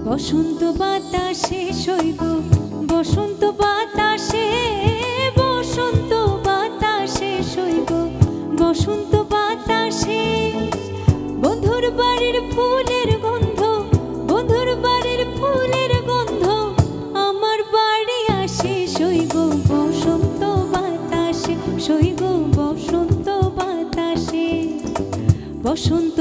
বসন্ত বাতাসে শৈব বসন্ত বাতাসে বসন্ত বাতাসে শৈব বসন্ত বাতাসে বন্ধুর বাড়ির ফুলের গন্ধ বন্ধুর বাড়ির ফুলের গন্ধ আমার বাড়ি আসে শৈব বসন্ত বাতাসে শৈব বসন্ত বাতাসে বসন্ত